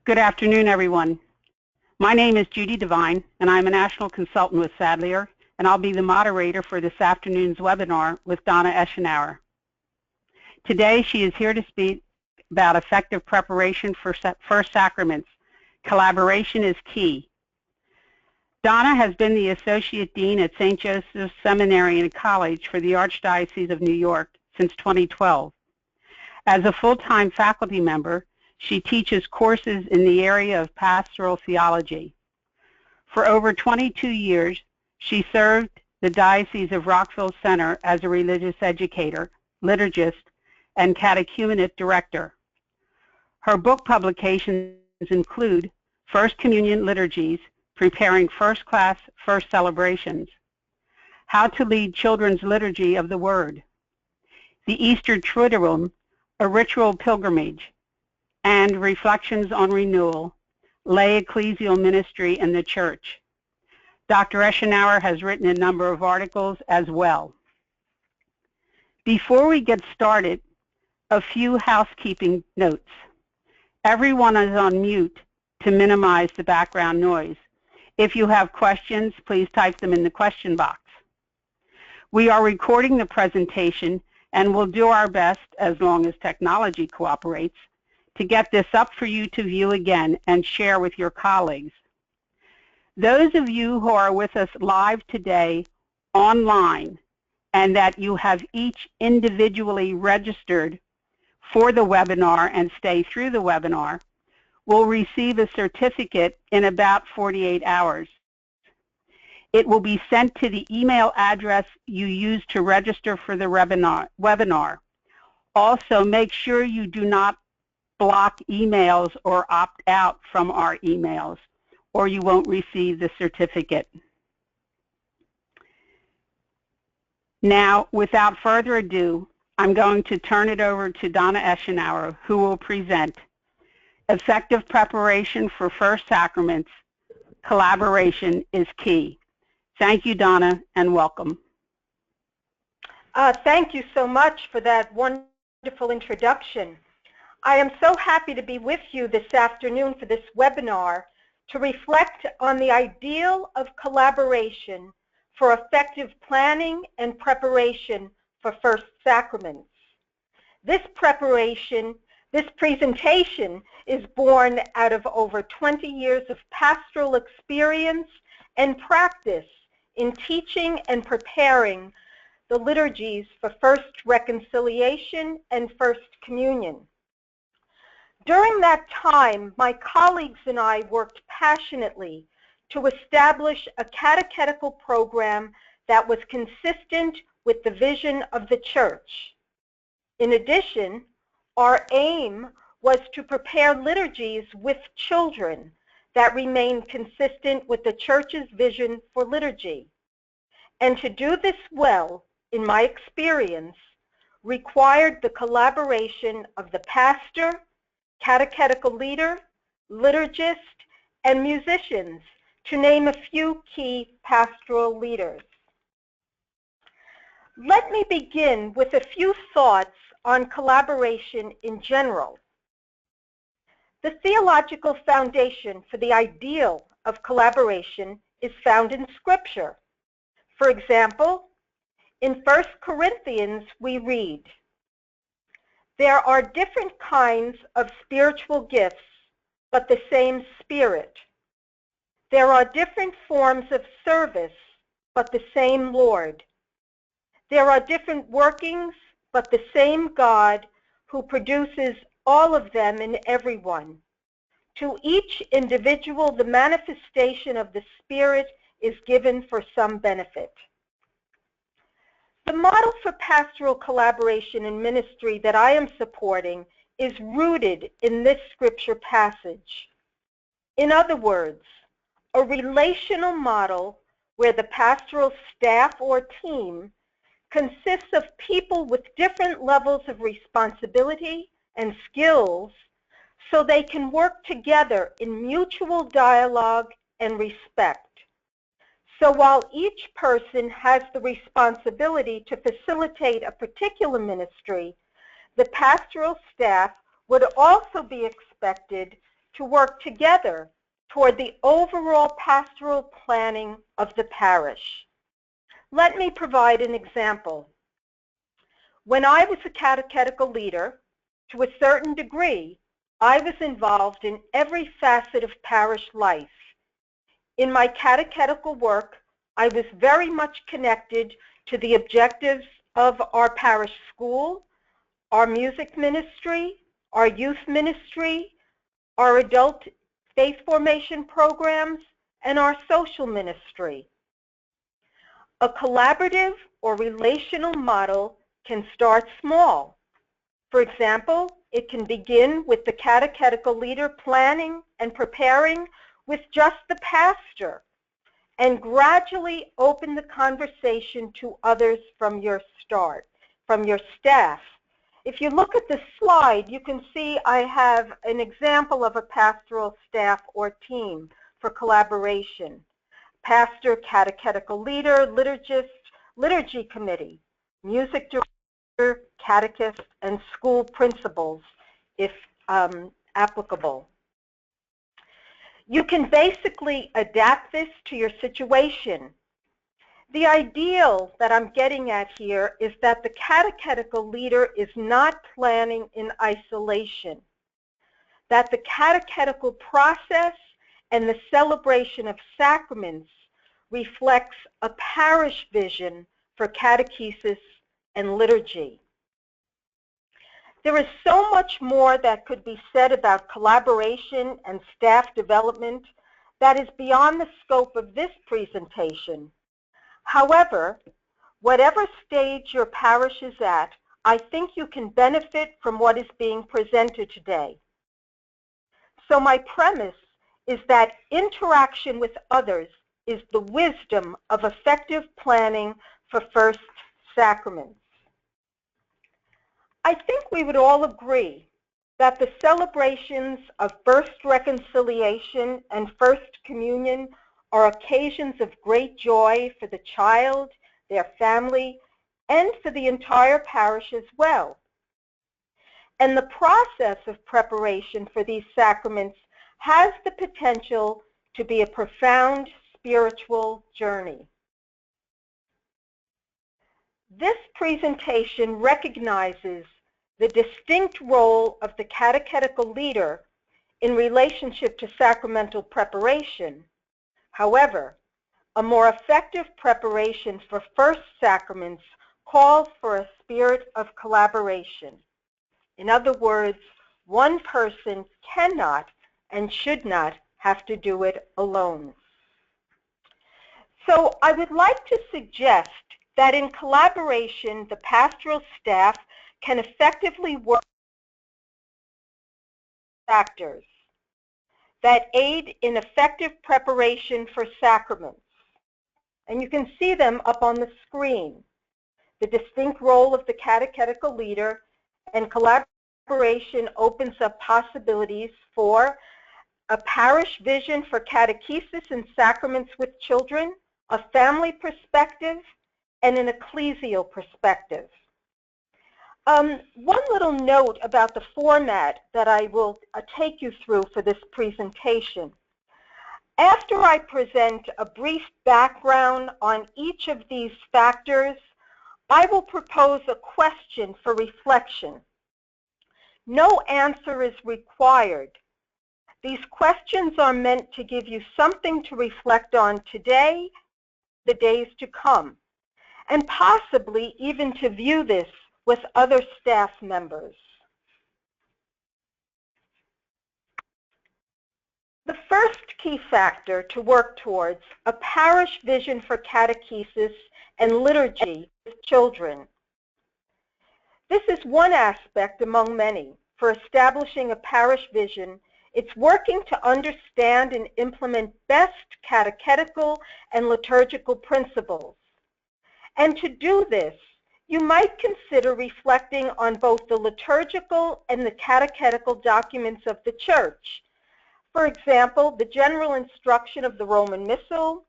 Good afternoon, everyone. My name is Judy Devine, and I'm a national consultant with Sadlier, and I'll be the moderator for this afternoon's webinar with Donna Eschenauer. Today, she is here to speak about effective preparation for First Sacraments. Collaboration is key. Donna has been the Associate Dean at St. Joseph's Seminary and College for the Archdiocese of New York since 2012. As a full-time faculty member, she teaches courses in the area of pastoral theology. For over 22 years, she served the Diocese of Rockville Center as a religious educator, liturgist, and catechumenate director. Her book publications include First Communion Liturgies, Preparing First-Class First Celebrations, How to Lead Children's Liturgy of the Word, The Easter Triduum, a Ritual Pilgrimage, and Reflections on Renewal, Lay Ecclesial Ministry in the Church. Dr. Eschenauer has written a number of articles as well. Before we get started, a few housekeeping notes. Everyone is on mute to minimize the background noise. If you have questions, please type them in the question box. We are recording the presentation and will do our best, as long as technology cooperates, to get this up for you to view again and share with your colleagues. Those of you who are with us live today online and that you have each individually registered for the webinar and stay through the webinar will receive a certificate in about 48 hours. It will be sent to the email address you used to register for the webinar. Also, make sure you do not block emails or opt out from our emails, or you won't receive the certificate. Now, without further ado, I'm going to turn it over to Donna Eschenauer, who will present Effective Preparation for First Sacraments. Collaboration is key. Thank you, Donna, and welcome. Thank you so much for that wonderful introduction. I am so happy to be with you this afternoon for this webinar to reflect on the ideal of collaboration for effective planning and preparation for First Sacraments. This presentation is born out of over 20 years of pastoral experience and practice in teaching and preparing the liturgies for First Reconciliation and First Communion. During that time, my colleagues and I worked passionately to establish a catechetical program that was consistent with the vision of the Church. In addition, our aim was to prepare liturgies with children that remained consistent with the Church's vision for liturgy. And to do this well, in my experience, required the collaboration of the pastor, catechetical leader, liturgist, and musicians, to name a few key pastoral leaders. Let me begin with a few thoughts on collaboration in general. The theological foundation for the ideal of collaboration is found in Scripture. For example, in 1 Corinthians we read, "There are different kinds of spiritual gifts, but the same Spirit. There are different forms of service, but the same Lord. There are different workings, but the same God who produces all of them in everyone. To each individual, the manifestation of the Spirit is given for some benefit." The model for pastoral collaboration in ministry that I am supporting is rooted in this scripture passage. In other words, a relational model where the pastoral staff or team consists of people with different levels of responsibility and skills so they can work together in mutual dialogue and respect. So while each person has the responsibility to facilitate a particular ministry, the pastoral staff would also be expected to work together toward the overall pastoral planning of the parish. Let me provide an example. When I was a catechetical leader, to a certain degree, I was involved in every facet of parish life. In my catechetical work, I was very much connected to the objectives of our parish school, our music ministry, our youth ministry, our adult faith formation programs, and our social ministry. A collaborative or relational model can start small. For example, it can begin with the catechetical leader planning and preparing with just the pastor, and gradually open the conversation to others from your staff. If you look at the slide, you can see I have an example of a pastoral staff or team for collaboration. Pastor, catechetical leader, liturgist, liturgy committee, music director, catechist, and school principals, if applicable. You can basically adapt this to your situation. The ideal that I'm getting at here is that the catechetical leader is not planning in isolation, that the catechetical process and the celebration of sacraments reflects a parish vision for catechesis and liturgy. There is so much more that could be said about collaboration and staff development that is beyond the scope of this presentation. However, whatever stage your parish is at, I think you can benefit from what is being presented today. So my premise is that interaction with others is the wisdom of effective planning for first sacraments. I think we would all agree that the celebrations of First Reconciliation and First Communion are occasions of great joy for the child, their family, and for the entire parish as well. And the process of preparation for these sacraments has the potential to be a profound spiritual journey. This presentation recognizes the distinct role of the catechetical leader in relationship to sacramental preparation. However, a more effective preparation for first sacraments calls for a spirit of collaboration. In other words, one person cannot and should not have to do it alone. So I would like to suggest that in collaboration, the pastoral staff can effectively work with factors that aid in effective preparation for sacraments. And you can see them up on the screen. The distinct role of the catechetical leader, and collaboration opens up possibilities for a parish vision for catechesis and sacraments with children, a family perspective, and an ecclesial perspective. One little note about the format that I will take you through for this presentation. After I present a brief background on each of these factors, I will propose a question for reflection. No answer is required. These questions are meant to give you something to reflect on today, the days to come, and possibly even to view this with other staff members. The first key factor to work towards a parish vision for catechesis and liturgy with children. This is one aspect among many for establishing a parish vision. It's working to understand and implement best catechetical and liturgical principles. And to do this, you might consider reflecting on both the liturgical and the catechetical documents of the Church. For example, the general instruction of the Roman Missal,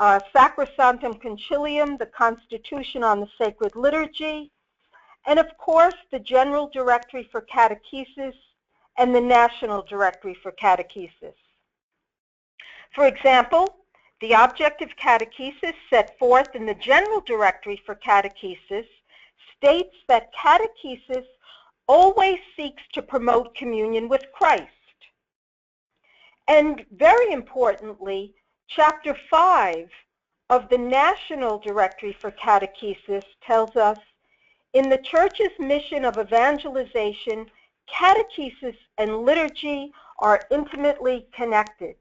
Sacrosanctum Concilium, the Constitution on the Sacred Liturgy, and of course the General Directory for Catechesis and the National Directory for Catechesis. For example, the object of catechesis set forth in the General Directory for Catechesis states that catechesis always seeks to promote communion with Christ. And very importantly, Chapter 5 of the National Directory for Catechesis tells us, in the Church's mission of evangelization, catechesis and liturgy are intimately connected.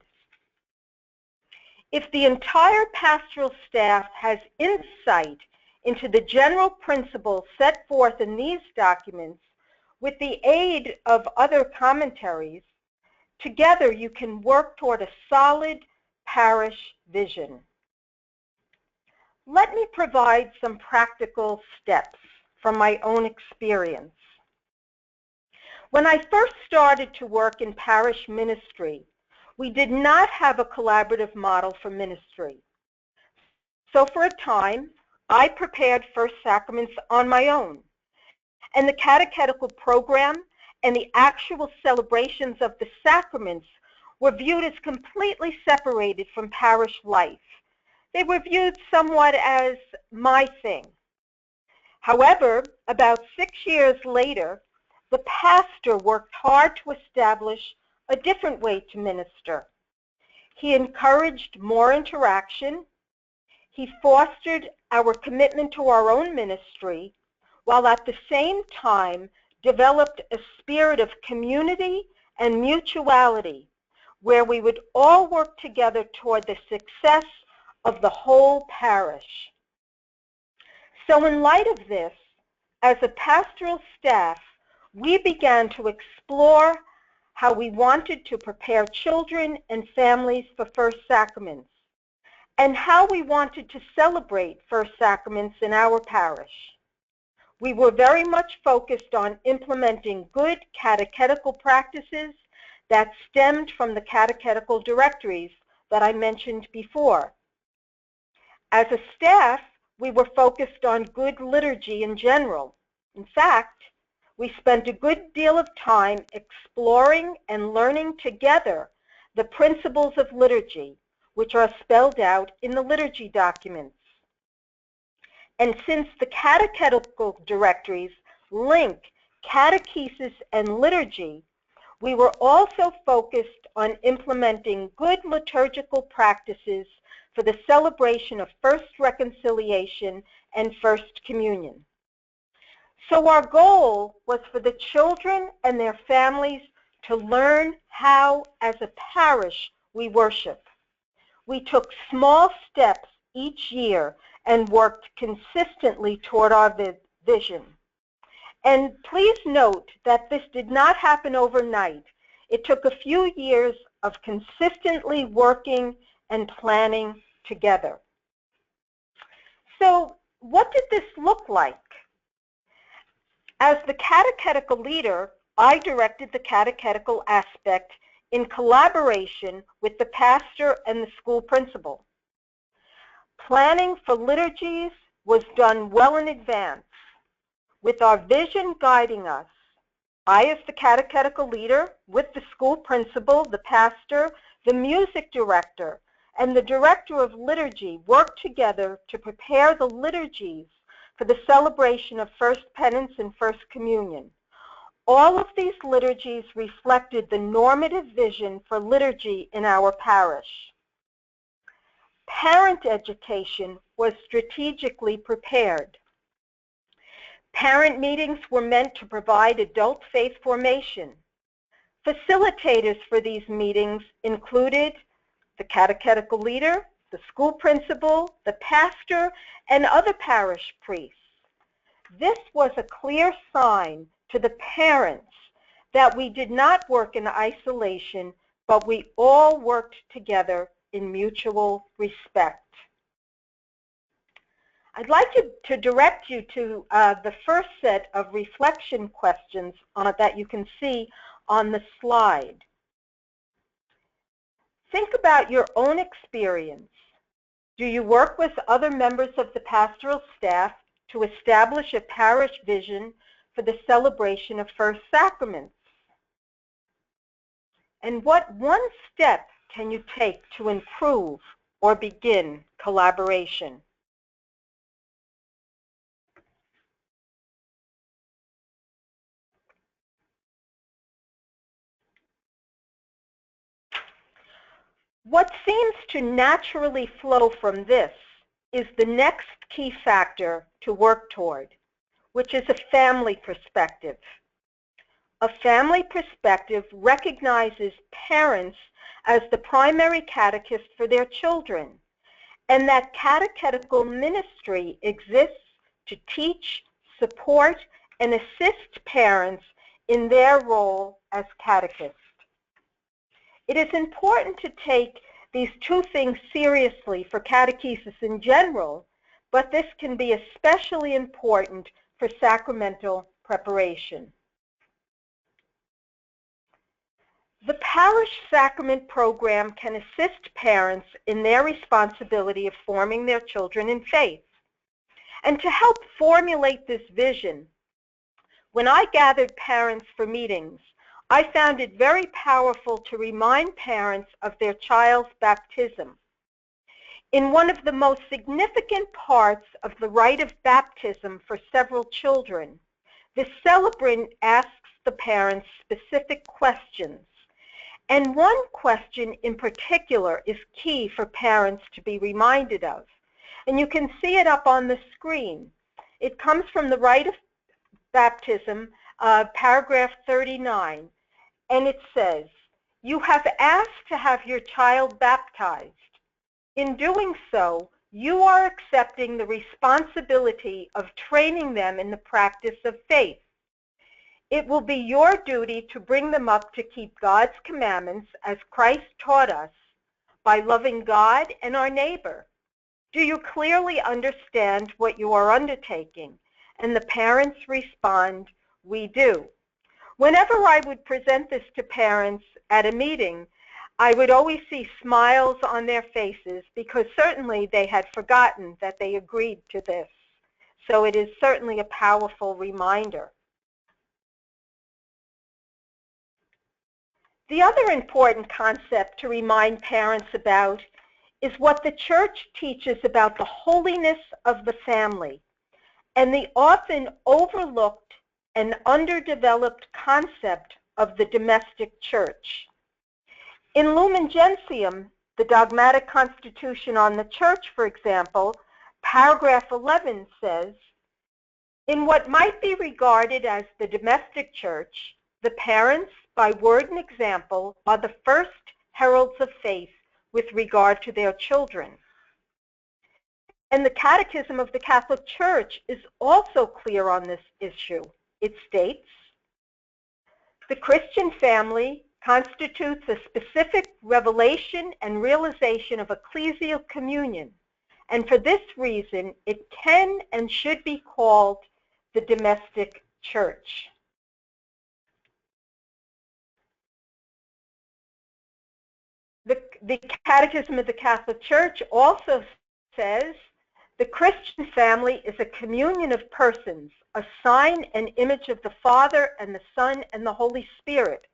If the entire pastoral staff has insight into the general principles set forth in these documents, with the aid of other commentaries, together you can work toward a solid parish vision. Let me provide some practical steps from my own experience. When I first started to work in parish ministry, we did not have a collaborative model for ministry. So for a time, I prepared First Sacraments on my own, and the catechetical program and the actual celebrations of the sacraments were viewed as completely separated from parish life. They were viewed somewhat as my thing. However, about 6 years later, the pastor worked hard to establish a different way to minister. He encouraged more interaction. He fostered our commitment to our own ministry, while at the same time developed a spirit of community and mutuality, where we would all work together toward the success of the whole parish. So in light of this, as a pastoral staff, we began to explore how we wanted to prepare children and families for First Sacraments, and how we wanted to celebrate First Sacraments in our parish. We were very much focused on implementing good catechetical practices that stemmed from the catechetical directories that I mentioned before. As a staff, we were focused on good liturgy in general. In fact, we spent a good deal of time exploring and learning together the principles of liturgy, which are spelled out in the liturgy documents. And since the catechetical directories link catechesis and liturgy, we were also focused on implementing good liturgical practices for the celebration of First Reconciliation and First Communion. So our goal was for the children and their families to learn how, as a parish, we worship. We took small steps each year and worked consistently toward our vision. And please note that this did not happen overnight. It took a few years of consistently working and planning together. So what did this look like? As the catechetical leader, I directed the catechetical aspect in collaboration with the pastor and the school principal. Planning for liturgies was done well in advance. With our vision guiding us, I, as the catechetical leader, with the school principal, the pastor, the music director, and the director of liturgy worked together to prepare the liturgies for the celebration of First Penance and First Communion. All of these liturgies reflected the normative vision for liturgy in our parish. Parent education was strategically prepared. Parent meetings were meant to provide adult faith formation. Facilitators for these meetings included the catechetical leader, the school principal, the pastor, and other parish priests. This was a clear sign to the parents that we did not work in isolation, but we all worked together in mutual respect. I'd like to direct you to the first set of reflection questions that you can see on the slide. Think about your own experience. Do you work with other members of the pastoral staff to establish a parish vision for the celebration of First Sacraments? And what one step can you take to improve or begin collaboration? What seems to naturally flow from this is the next key factor to work toward, which is a family perspective. A family perspective recognizes parents as the primary catechist for their children, and that catechetical ministry exists to teach, support, and assist parents in their role as catechists. It is important to take these two things seriously for catechesis in general, but this can be especially important for sacramental preparation. The parish sacrament program can assist parents in their responsibility of forming their children in faith. And to help formulate this vision, when I gathered parents for meetings, I found it very powerful to remind parents of their child's baptism. In one of the most significant parts of the rite of baptism for several children, the celebrant asks the parents specific questions. And one question in particular is key for parents to be reminded of. And you can see it up on the screen. It comes from the Rite of Baptism, paragraph 39. And it says, "You have asked to have your child baptized. In doing so, you are accepting the responsibility of training them in the practice of faith. It will be your duty to bring them up to keep God's commandments as Christ taught us by loving God and our neighbor. Do you clearly understand what you are undertaking?" And the parents respond, "We do." Whenever I would present this to parents at a meeting, I would always see smiles on their faces because certainly they had forgotten that they agreed to this. So it is certainly a powerful reminder. The other important concept to remind parents about is what the Church teaches about the holiness of the family and the often overlooked and underdeveloped concept of the domestic church. In Lumen Gentium, the dogmatic constitution on the Church, for example, paragraph 11 says, "In what might be regarded as the domestic church, the parents, by word and example, are the first heralds of faith with regard to their children." And the Catechism of the Catholic Church is also clear on this issue. It states, "The Christian family constitutes a specific revelation and realization of ecclesial communion, and for this reason it can and should be called the domestic church." The Catechism of the Catholic Church also says, "The Christian family is a communion of persons, a sign and image of the Father and the Son and the Holy Spirit.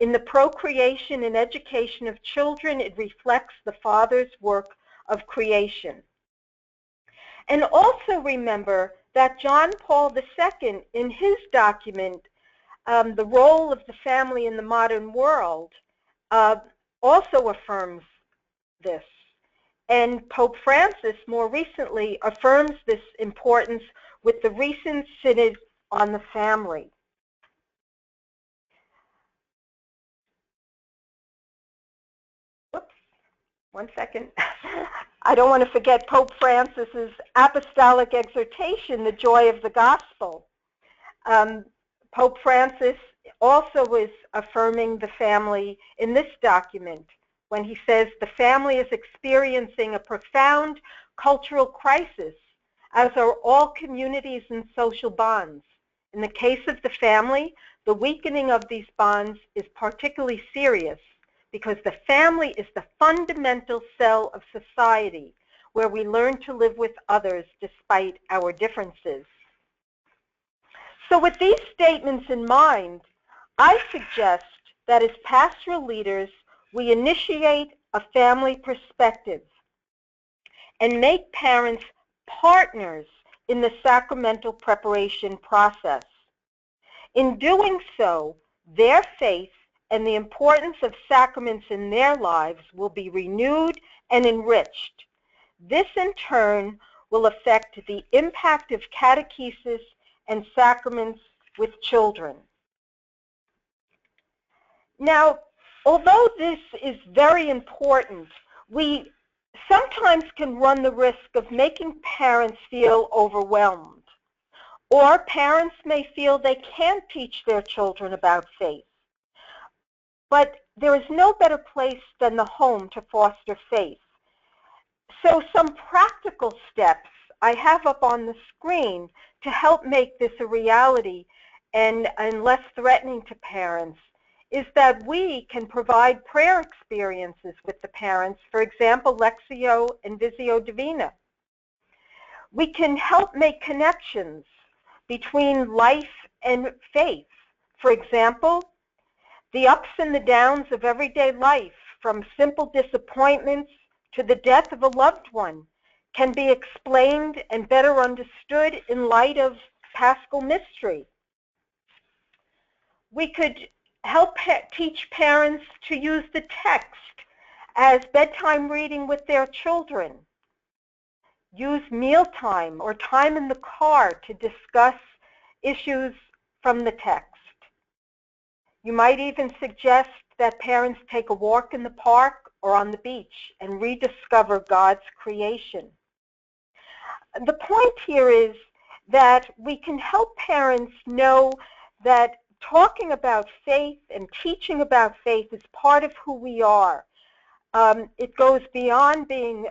In the procreation and education of children, it reflects the Father's work of creation." And also remember that John Paul II, in his document, The Role of the Family in the Modern World, also affirms this. And Pope Francis more recently affirms this importance with the recent Synod on the Family. Whoops, one second. I don't want to forget Pope Francis's apostolic exhortation, The Joy of the Gospel. Pope Francis also is affirming the family in this document when he says the family is experiencing a profound cultural crisis, as are all communities and social bonds. In the case of the family, the weakening of these bonds is particularly serious because the family is the fundamental cell of society where we learn to live with others despite our differences. So with these statements in mind, I suggest that as pastoral leaders, we initiate a family perspective and make parents partners in the sacramental preparation process. In doing so, their faith and the importance of sacraments in their lives will be renewed and enriched. This, in turn, will affect the impact of catechesis and sacraments with children. Now, although this is very important, we sometimes can run the risk of making parents feel overwhelmed, or parents may feel they can't teach their children about faith. But there is no better place than the home to foster faith. So some practical steps I have up on the screen to help make this a reality and less threatening to parents is that we can provide prayer experiences with the parents, for example, Lectio and Visio Divina. We can help make connections between life and faith. For example, the ups and the downs of everyday life, from simple disappointments to the death of a loved one, can be explained and better understood in light of Paschal mystery. We could help teach parents to use the text as bedtime reading with their children. Use mealtime or time in the car to discuss issues from the text. You might even suggest that parents take a walk in the park or on the beach and rediscover God's creation. The point here is that we can help parents know that talking about faith and teaching about faith is part of who we are. It goes beyond being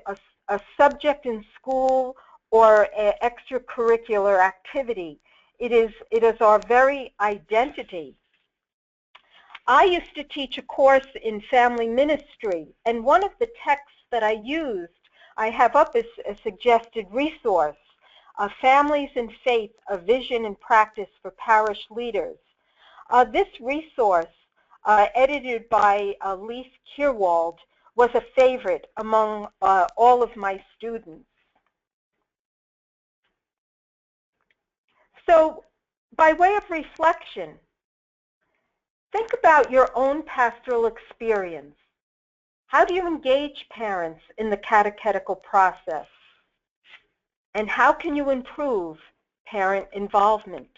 a subject in school or an extracurricular activity. It is our very identity. I used to teach a course in family ministry, and one of the texts that I used, I have up as a suggested resource, Families in Faith, a Vision and Practice for Parish Leaders. This resource, edited by Leif Kierwald, was a favorite among all of my students. So, by way of reflection, think about your own pastoral experience. How do you engage parents in the catechetical process? And how can you improve parent involvement?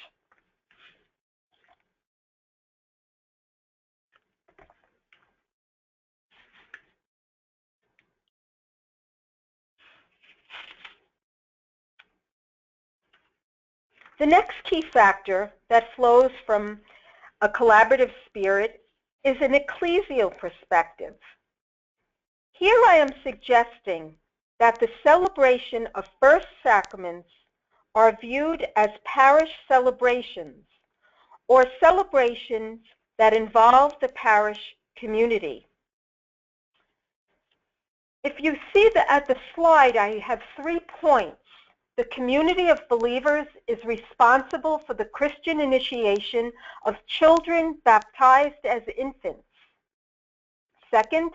The next key factor that flows from a collaborative spirit is an ecclesial perspective. Here I am suggesting that the celebration of first sacraments are viewed as parish celebrations, or celebrations that involve the parish community. If you see that at the slide, I have 3 points. The community of believers is responsible for the Christian initiation of children baptized as infants. Second,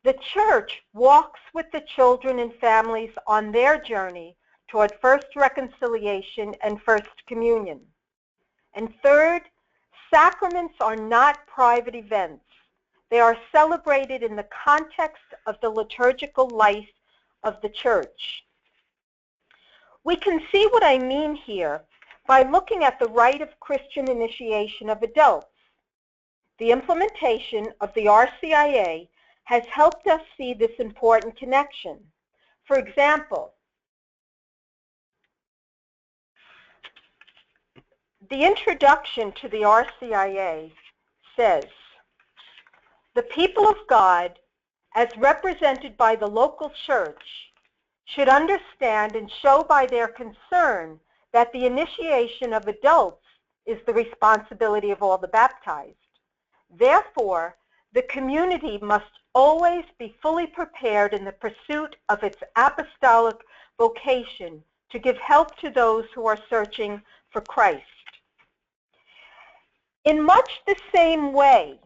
the church walks with the children and families on their journey toward first reconciliation and first communion. And third, sacraments are not private events. They are celebrated in the context of the liturgical life of the church. We can see what I mean here by looking at the rite of Christian initiation of adults. The implementation of the RCIA has helped us see this important connection. For example, the introduction to the RCIA says, "The people of God, as represented by the local church, should understand and show by their concern that the initiation of adults is the responsibility of all the baptized. Therefore, the community must always be fully prepared in the pursuit of its apostolic vocation to give help to those who are searching for Christ." In much the same way,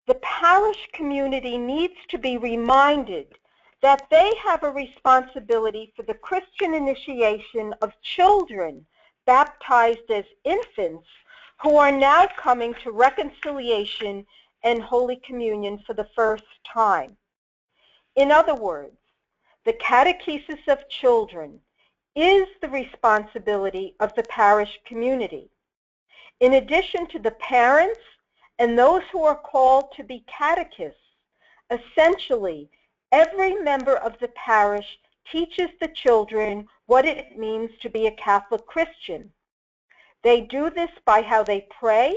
the parish community needs to be reminded that they have a responsibility for the Christian initiation of children baptized as infants who are now coming to reconciliation and Holy Communion for the first time. In other words, the catechesis of children is the responsibility of the parish community. In addition to the parents and those who are called to be catechists, essentially, every member of the parish teaches the children what it means to be a Catholic Christian. They do this by how they pray,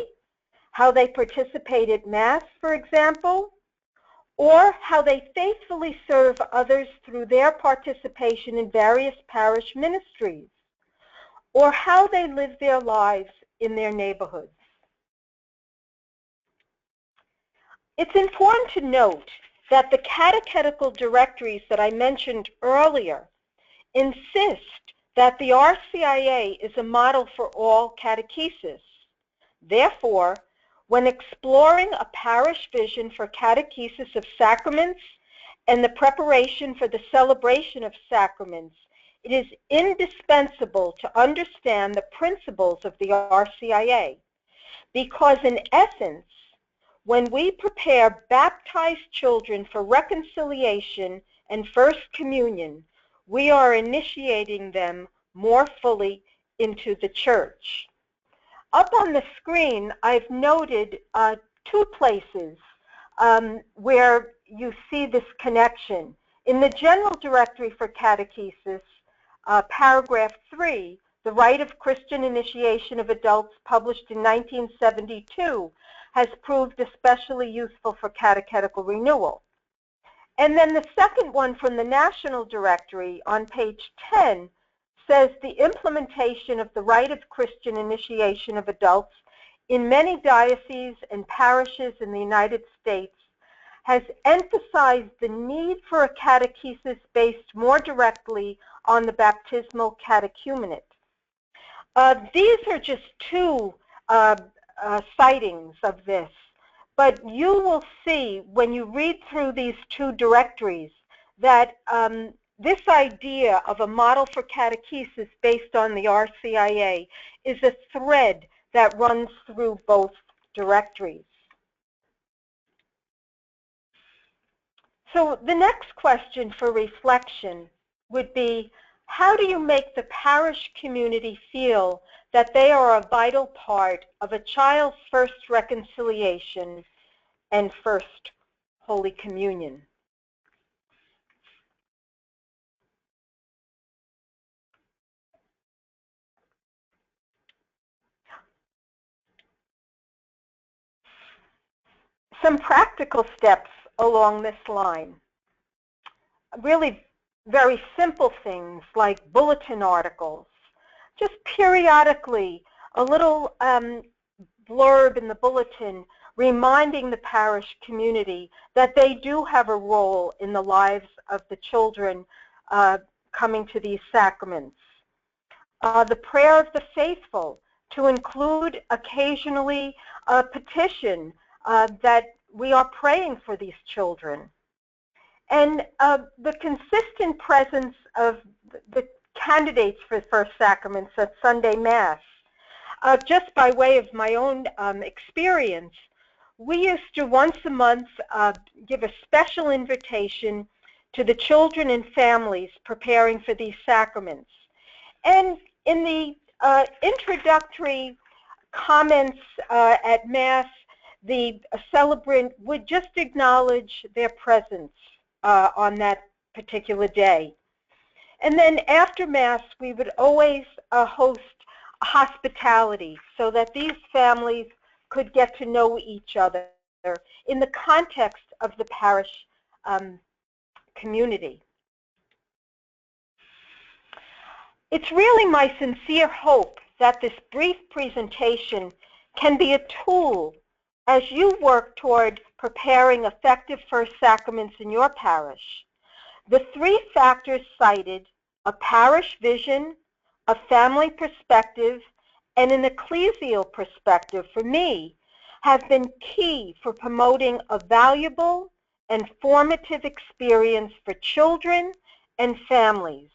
how they participate at Mass, for example, or how they faithfully serve others through their participation in various parish ministries, or how they live their lives in their neighborhoods. It's important to note that the catechetical directories that I mentioned earlier insist that the RCIA is a model for all catechesis. Therefore, when exploring a parish vision for catechesis of sacraments and the preparation for the celebration of sacraments, it is indispensable to understand the principles of the RCIA, because in essence, when we prepare baptized children for reconciliation and First Communion, we are initiating them more fully into the Church. Up on the screen, I've noted two places where you see this connection. In the General Directory for Catechesis, paragraph 3, the Rite of Christian Initiation of Adults, published in 1972, has proved especially useful for catechetical renewal. And then the second one from the National Directory on page 10 says the implementation of the Rite of Christian Initiation of Adults in many dioceses and parishes in the United States has emphasized the need for a catechesis based more directly on the baptismal catechumenate. These are just two sightings of this, but you will see when you read through these two directories that this idea of a model for catechesis based on the RCIA is a thread that runs through both directories. So the next question for reflection would be, how do you make the parish community feel that they are a vital part of a child's first reconciliation and first Holy Communion? Some practical steps along this line. Really very simple things like bulletin articles. Just periodically, a little blurb in the bulletin reminding the parish community that they do have a role in the lives of the children coming to these sacraments. The prayer of the faithful, to include occasionally a petition that we are praying for these children. And the consistent presence of the candidates for First Sacraments at Sunday Mass. Just by way of my own experience, we used to once a month give a special invitation to the children and families preparing for these sacraments. And in the introductory comments at Mass, the celebrant would just acknowledge their presence on that particular day. And then after Mass, we would always host hospitality so that these families could get to know each other in the context of the parish community. It's really my sincere hope that this brief presentation can be a tool as you work toward preparing effective First Sacraments in your parish. The three factors cited, a parish vision, a family perspective, and an ecclesial perspective, for me, have been key for promoting a valuable and formative experience for children and families.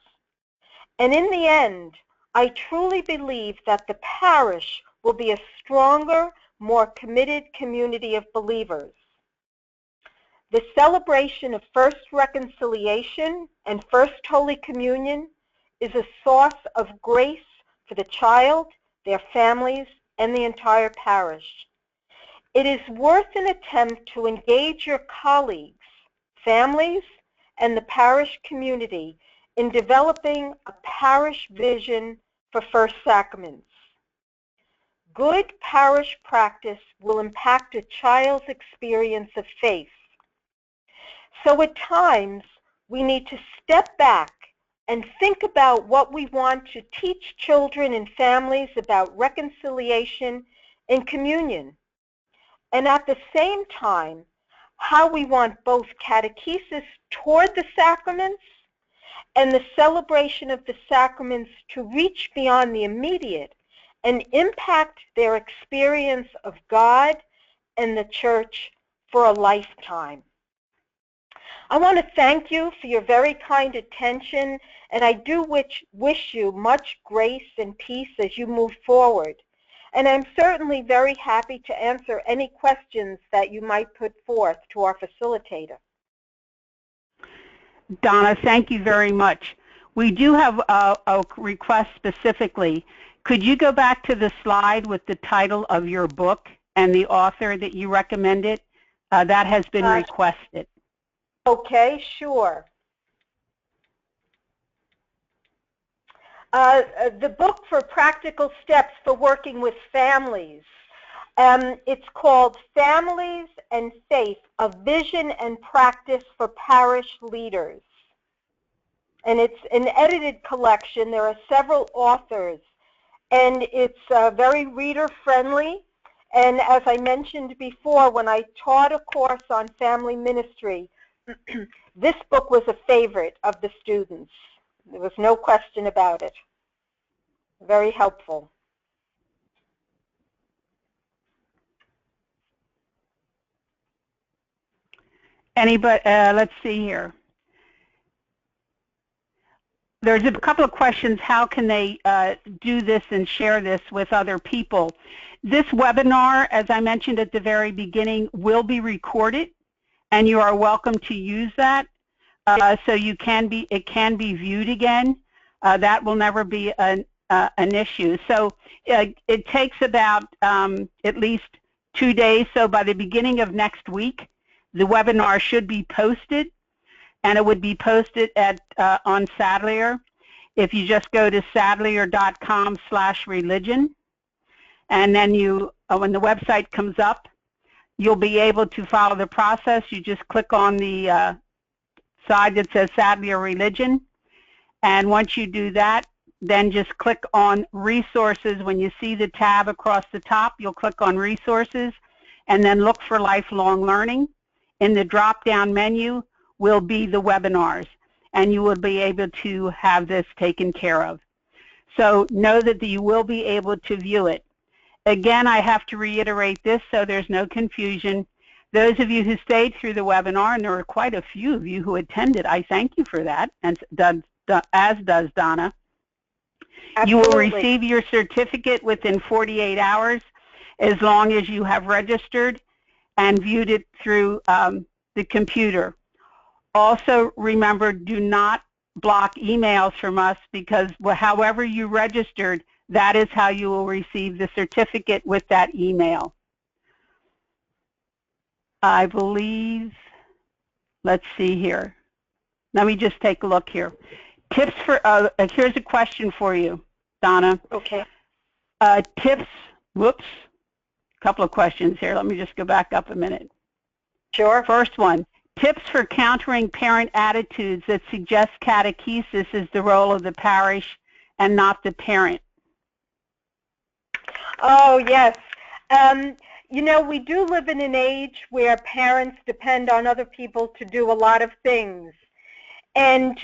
And in the end, I truly believe that the parish will be a stronger, more committed community of believers. The celebration of First Reconciliation and First Holy Communion is a source of grace for the child, their families, and the entire parish. It is worth an attempt to engage your colleagues, families, and the parish community in developing a parish vision for First Sacraments. Good parish practice will impact a child's experience of faith. So at times, we need to step back and think about what we want to teach children and families about reconciliation and communion. And at the same time, how we want both catechesis toward the sacraments and the celebration of the sacraments to reach beyond the immediate and impact their experience of God and the church for a lifetime. I want to thank you for your very kind attention, and I do wish you much grace and peace as you move forward. And I'm certainly very happy to answer any questions that you might put forth to our facilitator. Donna, thank you very much. We do have a request specifically. Could you go back to the slide with the title of your book and the author that you recommended? That has been requested. Okay, sure. The book for practical steps for working with families. It's called Families and Faith, a Vision and Practice for Parish Leaders. And it's an edited collection. There are several authors. And it's very reader-friendly. And as I mentioned before, when I taught a course on family ministry, this book was a favorite of the students. There was no question about it. Very helpful. Anybody, let's see here. There's a couple of questions. How can they do this and share this with other people? This webinar, as I mentioned at the very beginning, will be recorded, and you are welcome to use that. So it can be viewed again. That will never be an issue. So it takes about at least 2 days. So by the beginning of next week, the webinar should be posted, and it would be posted at on Sadlier. If you just go to sadlier.com/religion, and then you, when the website comes up, you'll be able to follow the process. You just click on the side that says Sadlier Religion, and once you do that, then just click on Resources. When you see the tab across the top, you'll click on Resources, and then look for Lifelong Learning. In the drop-down menu will be the webinars, and you will be able to have this taken care of. So know that you will be able to view it. Again, I have to reiterate this so there's no confusion. Those of you who stayed through the webinar, and there were quite a few of you who attended, I thank you for that, and as does Donna. Absolutely. You will receive your certificate within 48 hours as long as you have registered and viewed it through the computer. Also, remember, do not block emails from us, because however you registered, that is how you will receive the certificate with that email. I believe, let's see here. Let me just take a look here. Tips for, here's a question for you, Donna. Okay. Tips, whoops, a couple of questions here. Let me just go back up a minute. Sure. First one, tips for countering parent attitudes that suggest catechesis is the role of the parish and not the parent. Oh, yes. You know, we do live in an age where parents depend on other people to do a lot of things. And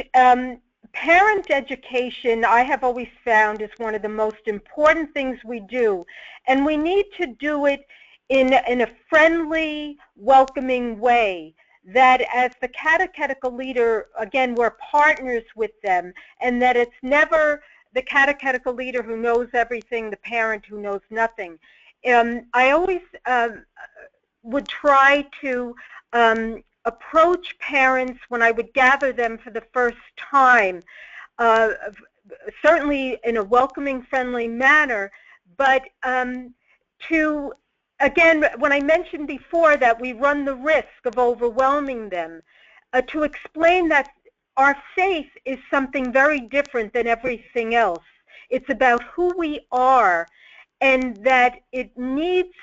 parent education, I have always found, is one of the most important things we do. And we need to do it in a friendly, welcoming way, that as the catechetical leader, again, we're partners with them, and that it's never the catechetical leader who knows everything, the parent who knows nothing. I always would try to approach parents when I would gather them for the first time, certainly in a welcoming, friendly manner, but to, again, when I mentioned before that we run the risk of overwhelming them, to explain that our faith is something very different than everything else. It's about who we are, and that it needs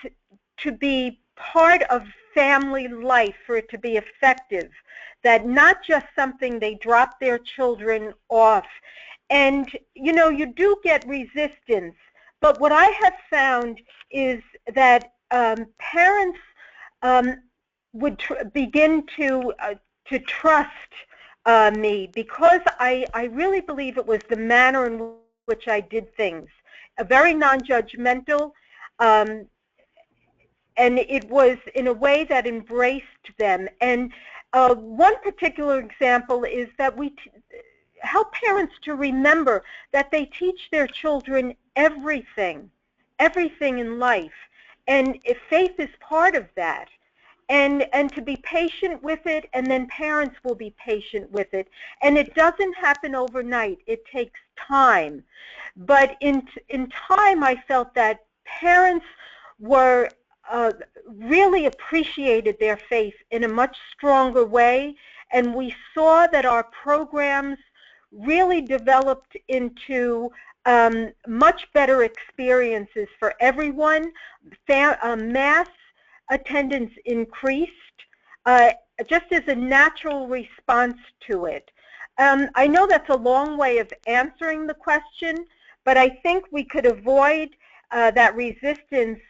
to be part of family life for it to be effective, that not just something they drop their children off. And, you know, you do get resistance, but what I have found is that parents would begin to trust me, because I really believe it was the manner in which I did things, very non-judgmental, and it was in a way that embraced them. And one particular example is that we help parents to remember that they teach their children everything in life, and if faith is part of that. And to be patient with it, and then parents will be patient with it. And it doesn't happen overnight. It takes time. But in time, I felt that parents were really appreciated their faith in a much stronger way, and we saw that our programs really developed into much better experiences for everyone. Mass attendance increased just as a natural response to it. I know that's a long way of answering the question, but I think we could avoid that resistance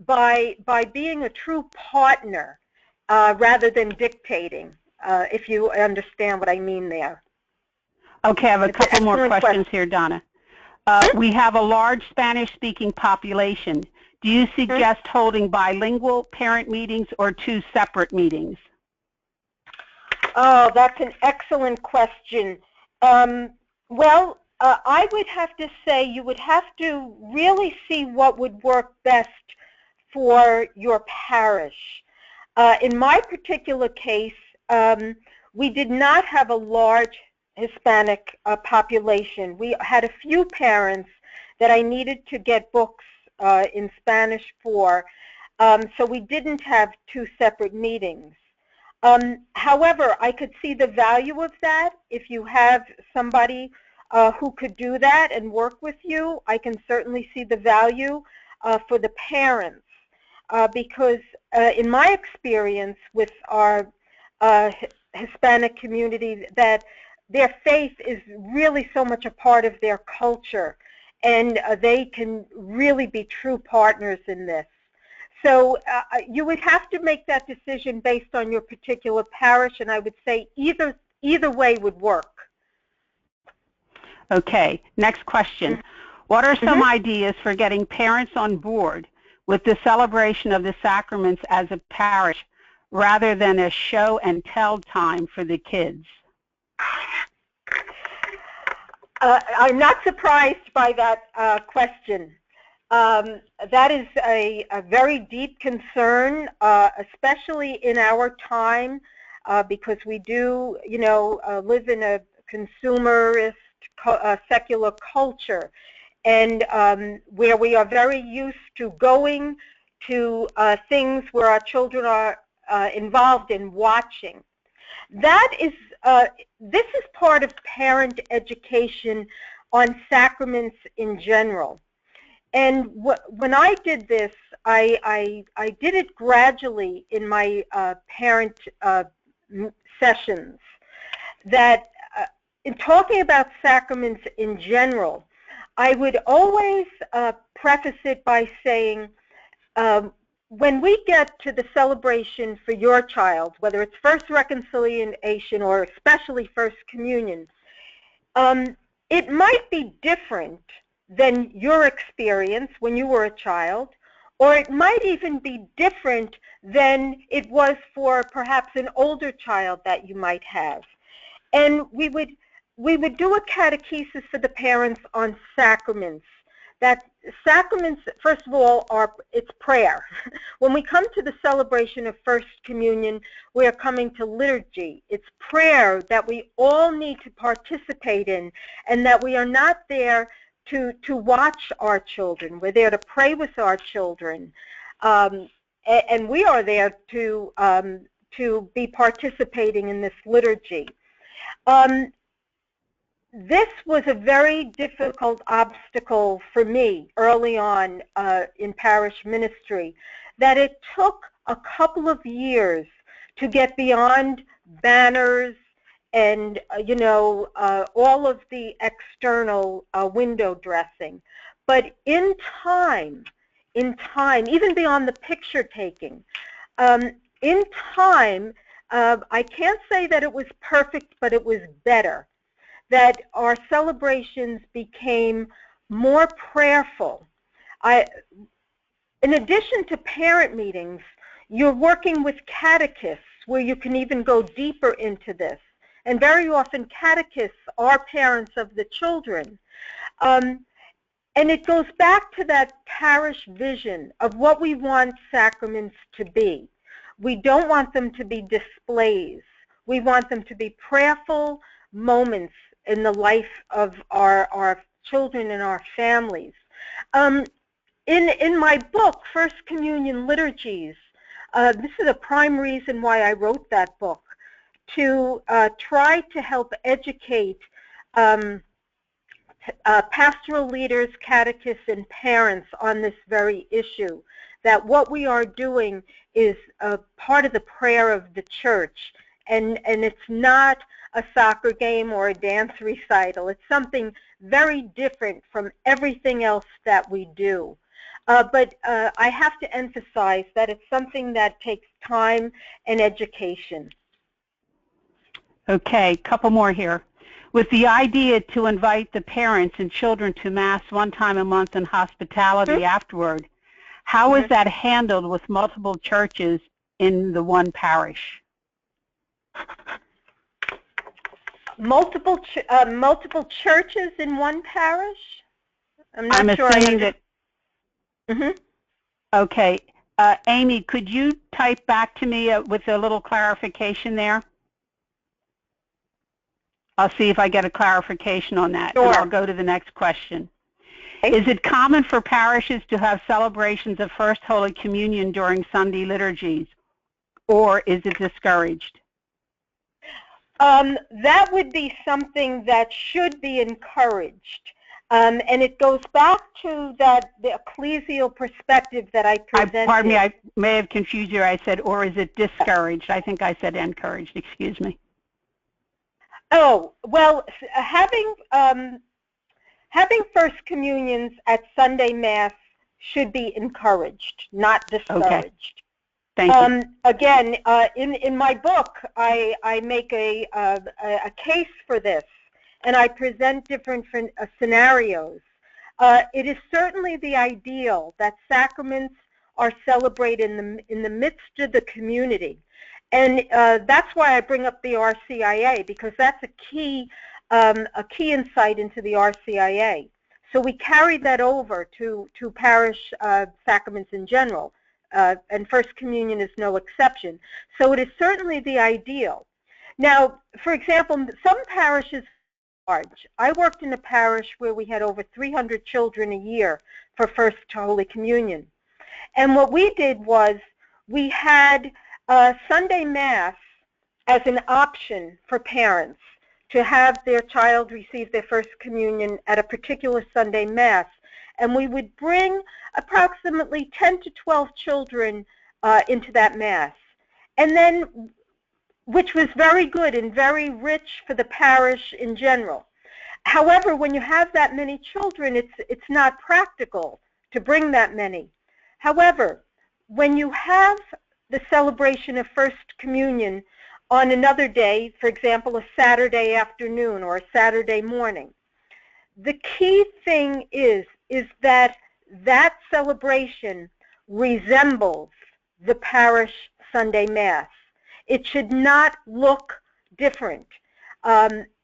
by being a true partner rather than dictating, if you understand what I mean there. Okay, I have a couple more questions here, Donna. We have a large Spanish-speaking population. Do you suggest holding bilingual parent meetings or two separate meetings? Oh, that's an excellent question. Well, I would have to say you would have to really see what would work best for your parish. In my particular case, we did not have a large Hispanic population. We had a few parents that I needed to get books in Spanish for, so we didn't have two separate meetings. However, I could see the value of that. If you have somebody who could do that and work with you, I can certainly see the value for the parents, because in my experience with our Hispanic community, that their faith is really so much a part of their culture, and they can really be true partners in this. So you would have to make that decision based on your particular parish, and I would say either way would work. Okay, next question. What are some ideas for getting parents on board with the celebration of the sacraments as a parish rather than a show and tell time for the kids? I'm not surprised by that question. That is a very deep concern, especially in our time, because we do, you know, live in a consumerist, secular culture, and where we are very used to going to things where our children are involved in watching. That is, this is part of parent education on sacraments in general. And when I did this, I did it gradually in my parent sessions, that in talking about sacraments in general, I would always preface it by saying, when we get to the celebration for your child, whether it's First Reconciliation or especially First Communion, it might be different than your experience when you were a child, or it might even be different than it was for perhaps an older child that you might have. And we would do a catechesis for the parents on sacraments. That sacraments, first of all, it's prayer. When we come to the celebration of First Communion, we are coming to liturgy. It's prayer that we all need to participate in, and that we are not there to watch our children. We're there to pray with our children, and we are there to be participating in this liturgy. This was a very difficult obstacle for me early on in parish ministry, that it took a couple of years to get beyond banners and, all of the external window dressing. But in time, even beyond the picture taking, in time, I can't say that it was perfect, but it was better. That our celebrations became more prayerful. In addition to parent meetings, you're working with catechists where you can even go deeper into this. And very often catechists are parents of the children. And it goes back to that parish vision of what we want sacraments to be. We don't want them to be displays. We want them to be prayerful moments in the life of our children and our families. In my book, First Communion Liturgies, this is a prime reason why I wrote that book, to try to help educate pastoral leaders, catechists, and parents on this very issue, that what we are doing is a part of the prayer of the church, and it's not a soccer game or a dance recital. It's something very different from everything else that we do. But I have to emphasize that it's something that takes time and education. Okay, couple more here. With the idea to invite the parents and children to Mass one time a month and hospitality afterward, how is that handled with multiple churches in the one parish? Multiple churches in one parish? I'm not sure. Assuming that. Okay, Amy, could you type back to me with a little clarification there? I'll see if I get a clarification on that, Sure. And I'll go to the next question. Okay. Is it common for parishes to have celebrations of First Holy Communion during Sunday liturgies, or is it discouraged? That would be something that should be encouraged. And it goes back to the ecclesial perspective that I presented. Pardon me, I may have confused you. I said, or is it discouraged? I think I said encouraged. Excuse me. Oh, well, having First Communions at Sunday Mass should be encouraged, not discouraged. Okay. Thank you. Again, in my book, I make a case for this, and I present different scenarios. It is certainly the ideal that sacraments are celebrated in the midst of the community, and that's why I bring up the RCIA, because that's a key insight into the RCIA. So we carry that over to parish sacraments in general. And First Communion is no exception. So it is certainly the ideal. Now, for example, some parishes are large. I worked in a parish where we had over 300 children a year for First Holy Communion. And what we did was we had Sunday Mass as an option for parents to have their child receive their First Communion at a particular Sunday Mass. And we would bring approximately 10 to 12 children into that Mass. And then, which was very good and very rich for the parish in general. However, when you have that many children, it's not practical to bring that many. However, when you have the celebration of First Communion on another day, for example, a Saturday afternoon or a Saturday morning, the key thing is that celebration resembles the parish Sunday Mass. It should not look different.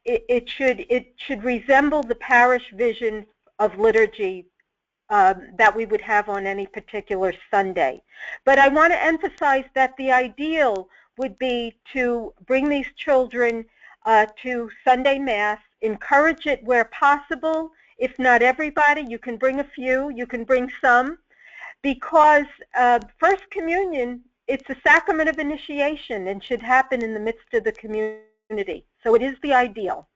It should resemble the parish vision of liturgy that we would have on any particular Sunday. But I want to emphasize that the ideal would be to bring these children to Sunday Mass, encourage it where possible. If not everybody, you can bring a few, you can bring some, because First Communion, it's a sacrament of initiation and should happen in the midst of the community. So it is the ideal.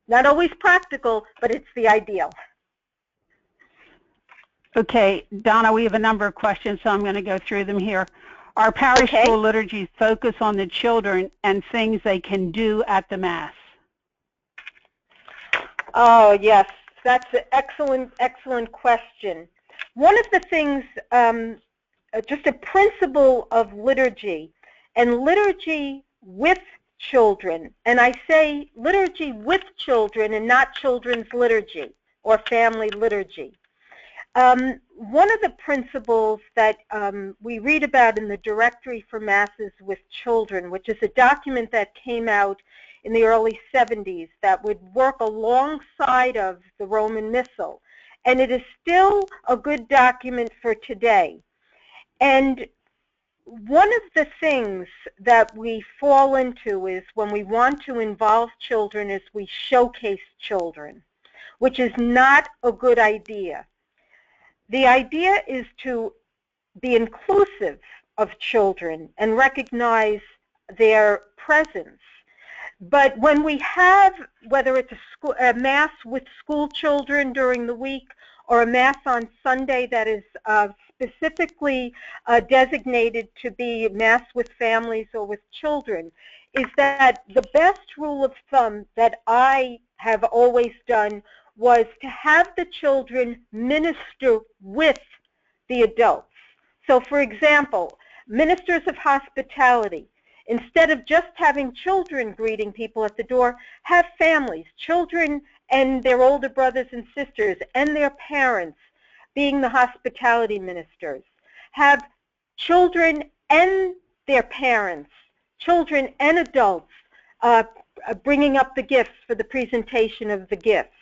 Not always practical, but it's the ideal. Okay, Donna, we have a number of questions, so I'm going to go through them here. Our parish school liturgies focus on the children and things they can do at the Mass. Oh, yes, that's an excellent question. One of the things, just a principle of liturgy, and liturgy with children, and I say liturgy with children and not children's liturgy or family liturgy. One of the principles that we read about in the Directory for Masses with Children, which is a document that came out in the early 70s that would work alongside of the Roman Missal, and it is still a good document for today. And one of the things that we fall into is when we want to involve children is we showcase children, which is not a good idea. The idea is to be inclusive of children and recognize their presence. But when we have, whether it's a Mass with school children during the week or a Mass on Sunday that is specifically designated to be Mass with families or with children, is that the best rule of thumb that I have always done was to have the children minister with the adults. So, for example, ministers of hospitality, instead of just having children greeting people at the door, have families, children and their older brothers and sisters and their parents being the hospitality ministers. Have children and their parents, children and adults bringing up the gifts for the presentation of the gifts.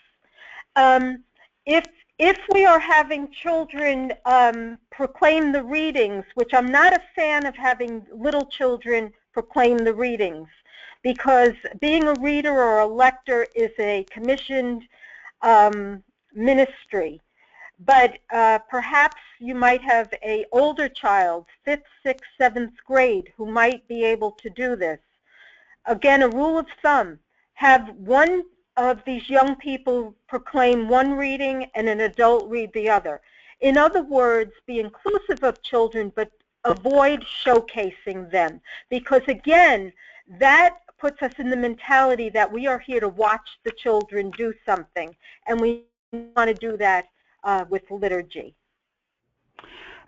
If we are having children proclaim the readings, which I'm not a fan of having little children proclaim the readings, because being a reader or a lector is a commissioned ministry. But perhaps you might have an older child, 5th, 6th, 7th grade, who might be able to do this. Again, a rule of thumb, have one of these young people proclaim one reading and an adult read the other. In other words, be inclusive of children, but avoid showcasing them. Because again, that puts us in the mentality that we are here to watch the children do something, and we want to do that with liturgy.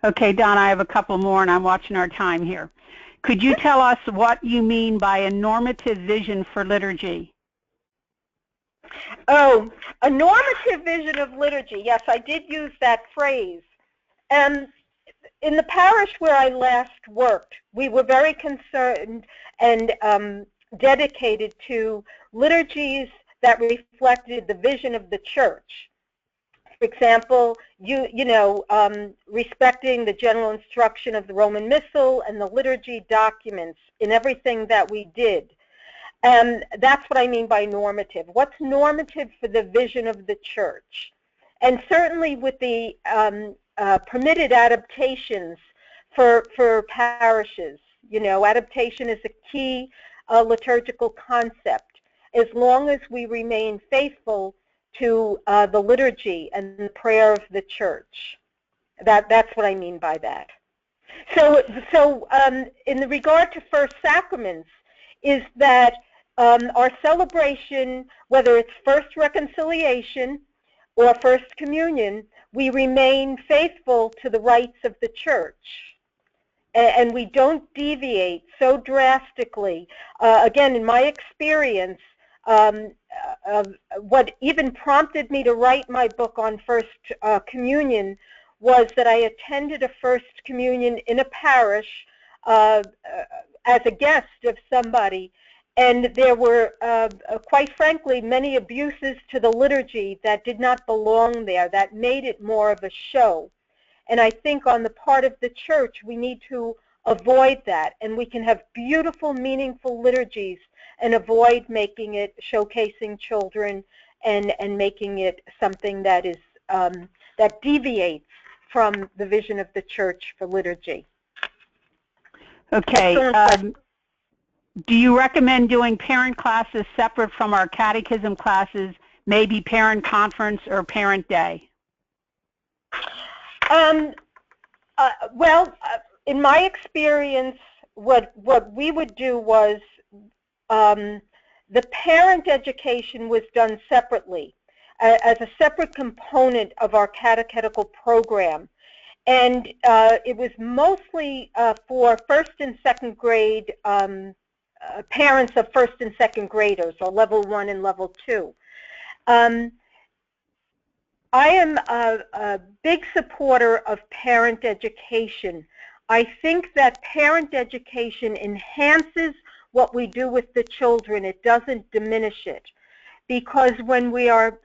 Okay, Donna, I have a couple more, and I'm watching our time here. Could you tell us what you mean by a normative vision for liturgy? Oh, a normative vision of liturgy. Yes, I did use that phrase. And in the parish where I last worked, we were very concerned and dedicated to liturgies that reflected the vision of the church. For example, respecting the general instruction of the Roman Missal and the liturgy documents in everything that we did. And that's what I mean by normative. What's normative for the vision of the church? And certainly with the permitted adaptations for parishes. Adaptation is a key liturgical concept, as long as we remain faithful to the liturgy and the prayer of the church. That's what I mean by that. So in the regard to first sacraments, is that our celebration, whether it's first reconciliation or first communion, we remain faithful to the rites of the church. And we don't deviate so drastically. Again, in my experience, what even prompted me to write my book on first communion was that I attended a First Communion in a parish as a guest of somebody, and there were, quite frankly, many abuses to the liturgy that did not belong there, that made it more of a show. And I think on the part of the church, we need to avoid that, and we can have beautiful, meaningful liturgies and avoid making it showcasing children and making it something that is that deviates from the vision of the church for liturgy. Okay. Do you recommend doing parent classes separate from our catechism classes, maybe parent conference or parent day? Well, in my experience, what we would do was the parent education was done separately as a separate component of our catechetical program. And it was mostly for first and second grade parents of first and second graders, or level 1 and level 2. I am a big supporter of parent education. I think that parent education enhances what we do with the children. It doesn't diminish it, because when we are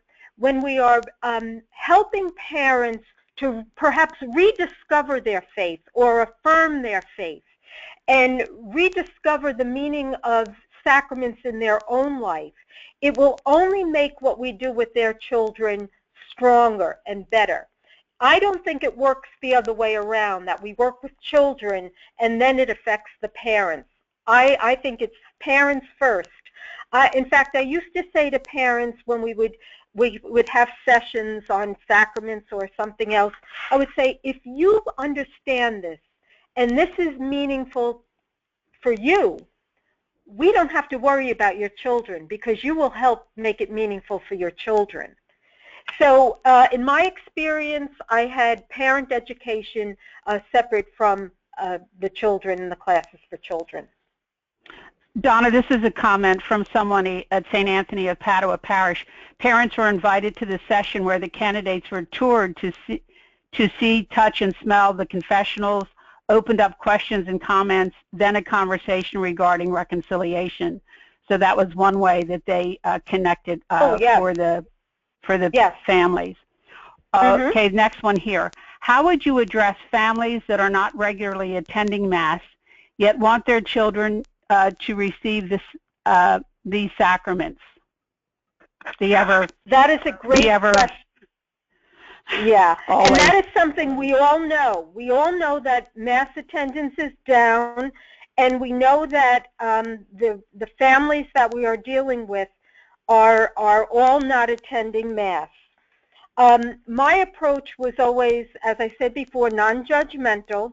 helping parents to perhaps rediscover their faith or affirm their faith and rediscover the meaning of sacraments in their own life, it will only make what we do with their children stronger and better. I don't think it works the other way around, that we work with children and then it affects the parents. I think it's parents first. In fact, I used to say to parents when we would have sessions on sacraments or something else, I would say, if you understand this and this is meaningful for you, we don't have to worry about your children, because you will help make it meaningful for your children. So in my experience, I had parent education separate from the children and the classes for children. Donna, this is a comment from someone at St. Anthony of Padua Parish. Parents were invited to the session where the candidates were toured to see, touch, and smell the confessionals, opened up questions and comments, then a conversation regarding reconciliation. So that was one way that they connected for the families. Okay, next one here. How would you address families that are not regularly attending Mass, yet want their children to receive these sacraments? That is a great question. Yeah, always. And that is something we all know. We all know that Mass attendance is down, and we know that the families that we are dealing with are all not attending Mass. My approach was always, as I said before, non-judgmental,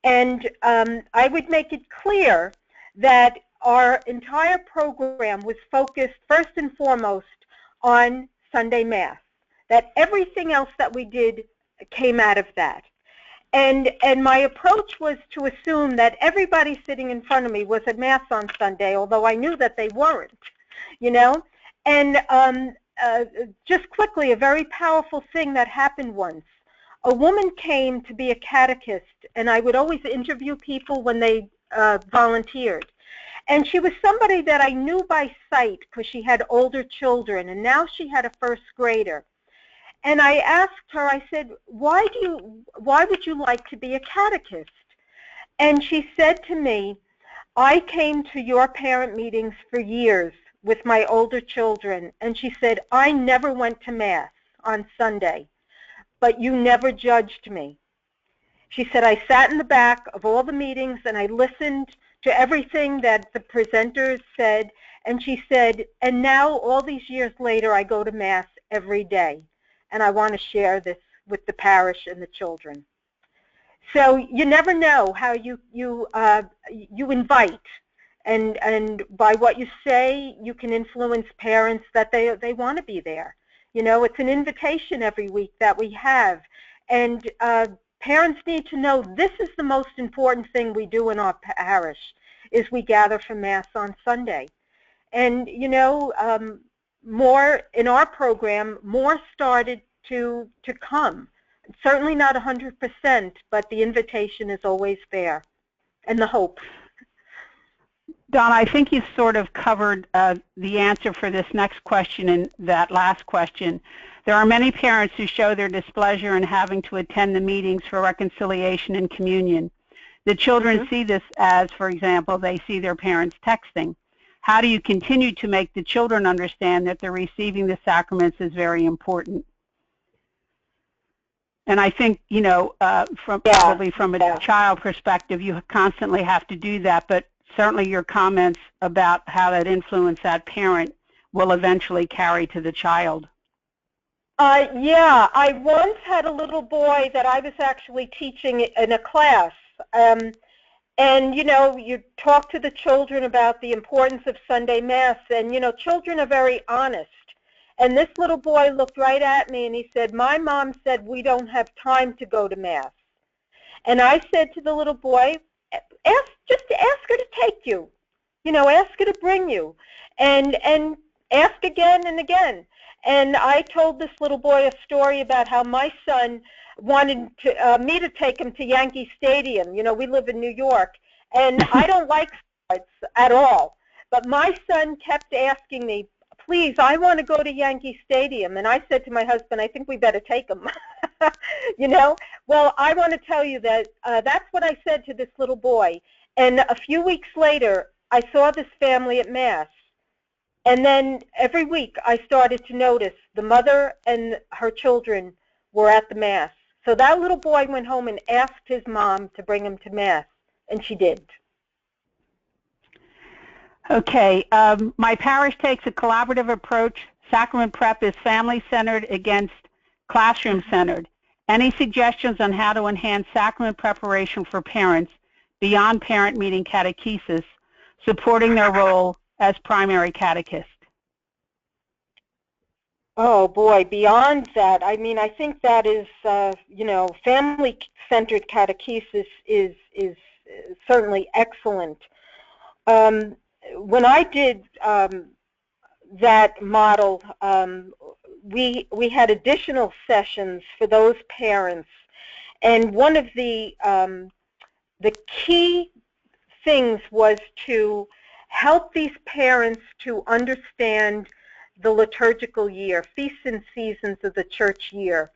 and I would make it clear that our entire program was focused first and foremost on Sunday Mass, that everything else that we did came out of that. And my approach was to assume that everybody sitting in front of me was at Mass on Sunday, although I knew that they weren't, you know. And just quickly, a very powerful thing that happened once. A woman came to be a catechist, and I would always interview people when they volunteered. And she was somebody that I knew by sight because she had older children, and now she had a first grader. And I asked her, I said, why would you like to be a catechist? And she said to me, I came to your parent meetings for years with my older children, and she said, I never went to Mass on Sunday, but you never judged me. She said, I sat in the back of all the meetings and I listened to everything that the presenters said, and she said, and now all these years later I go to Mass every day, and I want to share this with the parish and the children. So you never know how you invite, and by what you say you can influence parents that they want to be there. You know, it's an invitation every week that we have, and parents need to know this is the most important thing we do in our parish, is we gather for Mass on Sunday. And, you know, more in our program, more started to come. Certainly not 100%, but the invitation is always there, and the hope. Donna, I think you sort of covered the answer for this next question in that last question. There are many parents who show their displeasure in having to attend the meetings for reconciliation and communion. The children see this as, for example, they see their parents texting. How do you continue to make the children understand that they're receiving the sacraments is very important? And I think, you know, probably from a child perspective, you constantly have to do that, but certainly your comments about how that influence that parent will eventually carry to the child. Yeah, I once had a little boy that I was actually teaching in a class. And, you know, you talk to the children about the importance of Sunday Mass, and, you know, children are very honest. And this little boy looked right at me and he said, "My mom said we don't have time to go to Mass." And I said to the little boy, just ask her to take you. You know, ask her to bring you. And ask again and again. And I told this little boy a story about how my son wanted me to take him to Yankee Stadium. You know, we live in New York, and I don't like sports at all. But my son kept asking me, "Please, I want to go to Yankee Stadium." And I said to my husband, "I think we better take him." You know? Well, I want to tell you that that's what I said to this little boy. And a few weeks later, I saw this family at Mass. And then every week I started to notice the mother and her children were at the Mass. So that little boy went home and asked his mom to bring him to Mass, and she did. Okay, my parish takes a collaborative approach. Sacrament prep is family-centered against classroom-centered. Any suggestions on how to enhance sacrament preparation for parents beyond parent meeting catechesis, supporting their role as primary catechist? Oh boy, beyond that, I mean, I think that is, you know, family-centered catechesis is certainly excellent. When I did that model, we had additional sessions for those parents, and one of the key things was to help these parents to understand the liturgical year, feasts and seasons of the church year,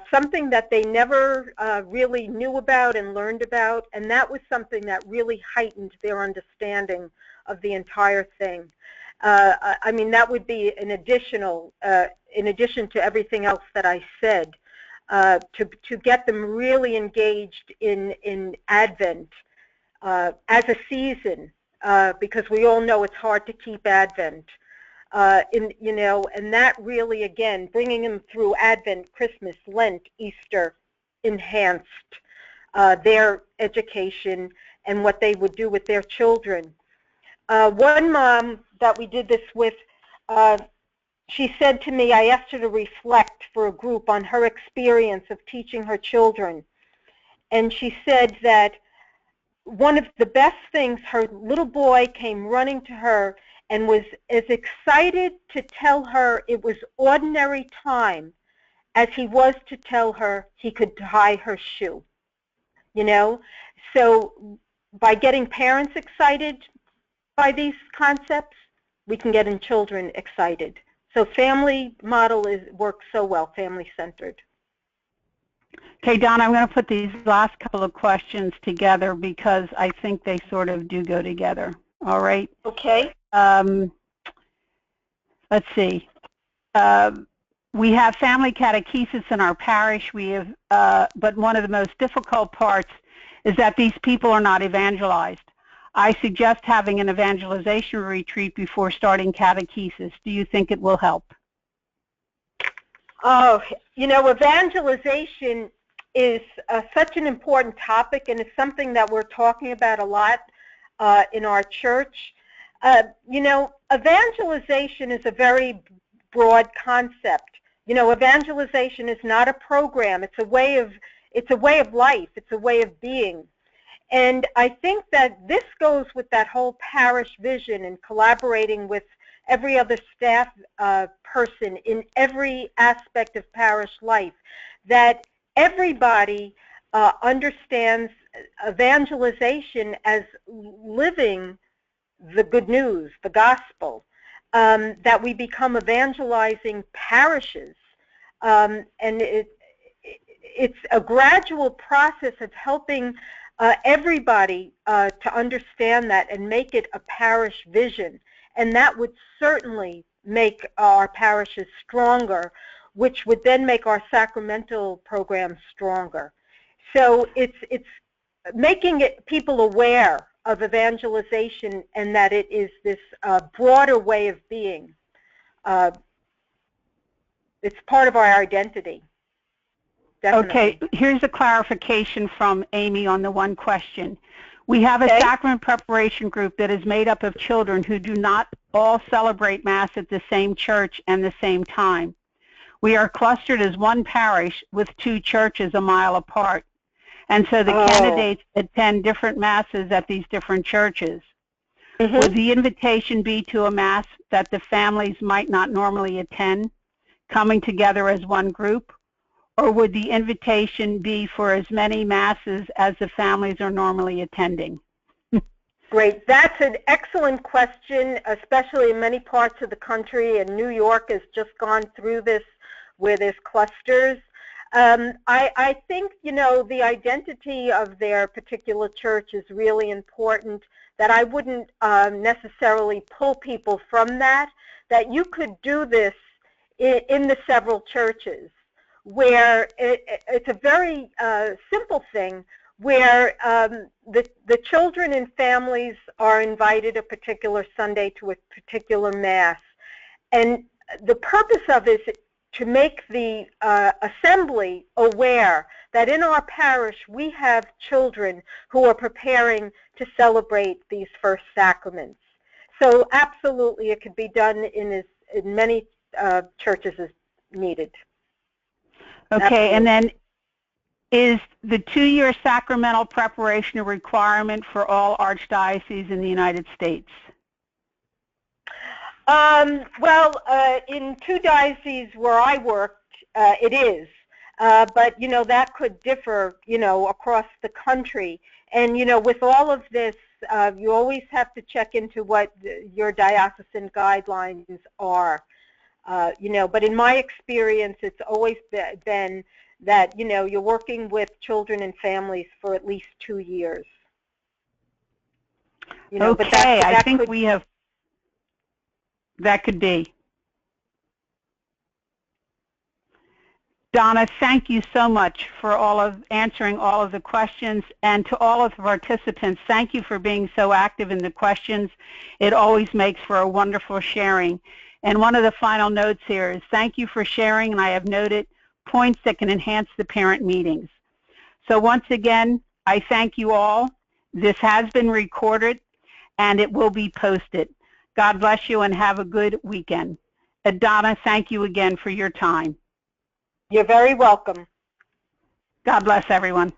something that they never really knew about and learned about, and that was something that really heightened their understanding of the entire thing. I mean, that would be an additional, in addition to everything else that I said, to get them really engaged in Advent as a season, because we all know it's hard to keep Advent. You know, and that really, again, bringing them through Advent, Christmas, Lent, Easter, enhanced their education and what they would do with their children. One mom that we did this with, she said to me, I asked her to reflect for a group on her experience of teaching her children. And she said that one of the best things, her little boy came running to her and was as excited to tell her it was ordinary time as he was to tell her he could tie her shoe. You know, so by getting parents excited by these concepts, we can get in children excited. So family model works so well, family-centered. Okay, Donna, I'm going to put these last couple of questions together because I think they sort of do go together. All right? Okay. Let's see. We have family catechesis in our parish. We have, but one of the most difficult parts is that these people are not evangelized. I suggest having an evangelization retreat before starting catechesis. Do you think it will help? Oh, you know, evangelization is such an important topic, and it's something that we're talking about a lot in our church. You know, evangelization is a very broad concept. You know, evangelization is not a program. It's a way of life. It's a way of being. And I think that this goes with that whole parish vision and collaborating with every other staff person in every aspect of parish life, that everybody understands evangelization as living the good news, the gospel, that we become evangelizing parishes. And it's a gradual process of helping everybody to understand that and make it a parish vision. And that would certainly make our parishes stronger, which would then make our sacramental program stronger. So it's making people aware of evangelization and that it is this broader way of being. It's part of our identity. Definitely. Okay, here's a clarification from Amy on the one question. We have a sacrament preparation group that is made up of children who do not all celebrate Mass at the same church and the same time. We are clustered as one parish with 2 churches a mile apart, and so the candidates attend different Masses at these different churches. Would the invitation be to a Mass that the families might not normally attend, coming together as one group? Or would the invitation be for as many Masses as the families are normally attending? Great. That's an excellent question, especially in many parts of the country, and New York has just gone through this where there's clusters. I think, you know, the identity of their particular church is really important, that I wouldn't necessarily pull people from that you could do this in the several churches, where it's a very simple thing, where the children and families are invited a particular Sunday to a particular Mass. And the purpose of it is to make the assembly aware that in our parish we have children who are preparing to celebrate these first sacraments. So absolutely it could be done in many churches as needed. Okay, absolutely. And then is the 2-year sacramental preparation a requirement for all archdioceses in the United States? Well, in 2 dioceses where I worked, it is. But, you know, that could differ, you know, across the country. And, you know, with all of this, you always have to check into what your diocesan guidelines are. You know, but in my experience, it's always been that, you know, you're working with children and families for at least 2 years. You know, okay, but that I think we have, that could be. Donna, thank you so much for answering all of the questions, and to all of the participants, thank you for being so active in the questions. It always makes for a wonderful sharing. And one of the final notes here is thank you for sharing, and I have noted points that can enhance the parent meetings. So once again, I thank you all. This has been recorded, and it will be posted. God bless you and have a good weekend. Donna, thank you again for your time. You're very welcome. God bless everyone.